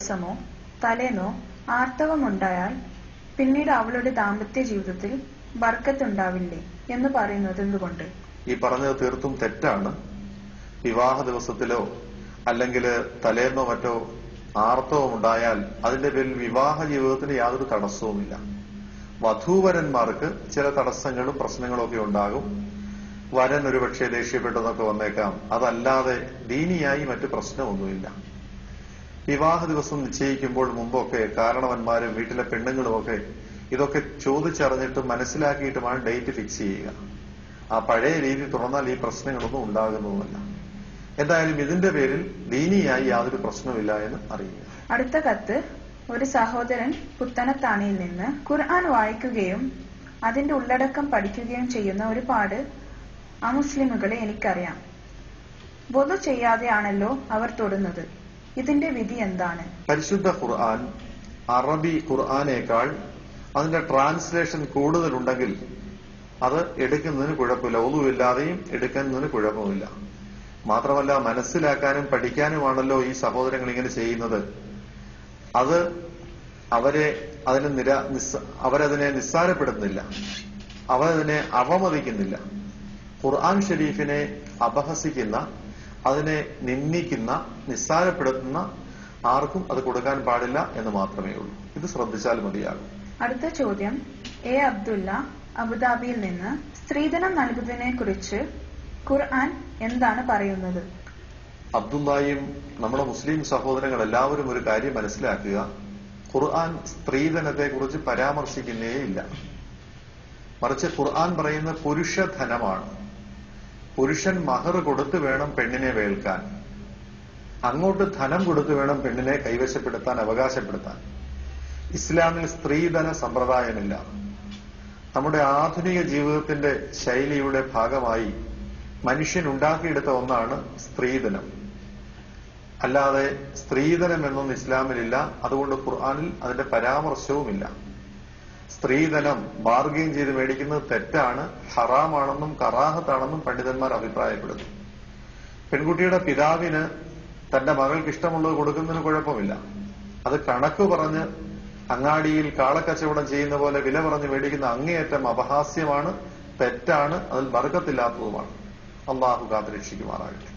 ദിവസമോ തലേന്നോ ആർത്തവമുണ്ടായാൽ പിന്നീട് അവളുടെ ദാമ്പത്യ ജീവിതത്തിൽ ബർക്കത്തുണ്ടാവില്ലേ എന്ന് പറയുന്നത് എന്തുകൊണ്ട്? ഈ പറഞ്ഞത് തീർത്തും തെറ്റാണ്. വിവാഹ ദിവസത്തിലോ അല്ലെങ്കിൽ തലേന്നോ മറ്റോ ആർത്തവം ഉണ്ടായാൽ അതിന്റെ പേരിൽ വിവാഹ ജീവിതത്തിന് യാതൊരു തടസ്സവുമില്ല. വധൂവരന്മാർക്ക് ചില തടസ്സങ്ങളും പ്രശ്നങ്ങളും ഒക്കെ ഉണ്ടാകും. വരൻ ഒരുപക്ഷെ ദേഷ്യപ്പെട്ടതൊക്കെ വന്നേക്കാം. അതല്ലാതെ ദീനിയായി മറ്റു പ്രശ്നമൊന്നുമില്ല. വിവാഹ ദിവസം നിശ്ചയിക്കുമ്പോൾ മുമ്പൊക്കെ കാരണവന്മാരും വീട്ടിലെ പെണ്ണുങ്ങളുമൊക്കെ ഇതൊക്കെ ചോദിച്ചറിഞ്ഞിട്ട് മനസ്സിലാക്കിയിട്ടുമാണ് ഡേറ്റ് ഫിക്സ് ചെയ്യുക. ആ പഴയ രീതി തുറന്നാൽ ഈ പ്രശ്നങ്ങളൊന്നും ഉണ്ടാകുന്നതുമല്ല. എന്തായാലും ഇതിന്റെ പേരിൽ ദീനിയായി യാതൊരു പ്രശ്നമില്ല എന്ന് അറിയുക. അടുത്ത കത്ത്. ഒരു സഹോദരൻ പുത്തനത്താണിയിൽ നിന്ന് ഖുർആൻ വായിക്കുകയും അതിന്റെ ഉള്ളടക്കം പഠിക്കുകയും ചെയ്യുന്ന ഒരുപാട് അമുസ്ലിമുകളെ എനിക്കറിയാം. വൊദു ചെയ്യാതെയാണല്ലോ അവർ തൊടുന്നത്. ഇതിന്റെ വിധി എന്താണ്? പരിശുദ്ധ ഖുർആൻ അറബി ഖുർആനേക്കാൾ അതിന്റെ ട്രാൻസ്ലേഷൻ കൂടുതലുണ്ടെങ്കിൽ അത് എടുക്കുന്നതിന് കുഴപ്പമില്ല. ഒന്നുമില്ലാതെയും എടുക്കുന്നതിന് കുഴപ്പമില്ല. മാത്രമല്ല, മനസ്സിലാക്കാനും പഠിക്കാനുമാണല്ലോ ഈ സഹോദരങ്ങൾ ഇങ്ങനെ ചെയ്യുന്നത്. അത് അവരതിനെ നിസ്സാരപ്പെടുത്തുന്നില്ല, അവരതിനെ അവമതിക്കുന്നില്ല. ഖുർആൻ ഷരീഫിനെ അപഹസിക്കുന്ന, അതിനെ നിന്ദിക്കുന്ന, നിസ്സാരപ്പെടുത്തുന്ന ആർക്കും അത് കൊടുക്കാൻ പാടില്ല എന്ന് മാത്രമേ ഉള്ളൂ. ഇത് ശ്രദ്ധിച്ചാൽ മതിയാകും. അടുത്ത ചോദ്യം. എ അബ്ദുല്ല, അബുദാബിയിൽ നിന്ന്. സ്ത്രീധനം നൽകുന്നതിനെ കുറിച്ച് ഖുർആൻ എന്താണ് പറയുന്നത്? അബ്ദുല്ലായും നമ്മുടെ മുസ്ലിം സഹോദരങ്ങൾ എല്ലാവരും ഒരു കാര്യം മനസ്സിലാക്കുക. ഖുർആൻ സ്ത്രീധനത്തെ കുറിച്ച് പരാമർശിക്കുന്നേയില്ല. മറിച്ച് ഖുർആൻ പറയുന്ന പുരുഷധനമാണ്. പുരുഷൻ മഹർ കൊടുത്തു വേണം പെണ്ണിനെ വേൽക്കാൻ. അങ്ങോട്ട് ധനം കൊടുത്തു വേണം പെണ്ണിനെ കൈവശപ്പെടുത്താൻ, അവകാശപ്പെടുത്താൻ. ഇസ്ലാമിൽ സ്ത്രീധന സമ്പ്രദായമില്ല. നമ്മുടെ ആധുനിക ജീവിതത്തിന്റെ ശൈലിയുടെ ഭാഗമായി മനുഷ്യൻ ഉണ്ടാക്കിയെടുത്ത ഒന്നാണ് സ്ത്രീധനം. അല്ലാതെ സ്ത്രീധനം എന്നൊന്നും ഇസ്ലാമിലില്ല. അതുകൊണ്ട് ഖുർആനിൽ അതിന്റെ പരാമർശവുമില്ല. സ്ത്രീധനം ബാർഗെയിൻ ചെയ്ത് മേടിക്കുന്നത് തെറ്റാണ്, ഹറാമാണെന്നും കറാഹത്താണെന്നും പണ്ഡിതന്മാർ അഭിപ്രായപ്പെടുന്നു. പെൺകുട്ടിയുടെ പിതാവിന് തന്റെ മകൾക്ക് ഇഷ്ടമുള്ളത് കൊടുക്കുന്നതിന് കുഴപ്പമില്ല. അത് കണക്ക് പറഞ്ഞ് അങ്ങാടിയിൽ കാളക്കച്ചവടം ചെയ്യുന്ന പോലെ വില പറഞ്ഞ് മേടിക്കുന്ന അങ്ങേയറ്റം അപഹാസ്യമാണ്, തെറ്റാണ്, അതിൽ ബർക്കത്തില്ലാത്തതുമാണ്. അള്ളാഹു കാത്തുരക്ഷിക്കുമാറാകട്ടെ.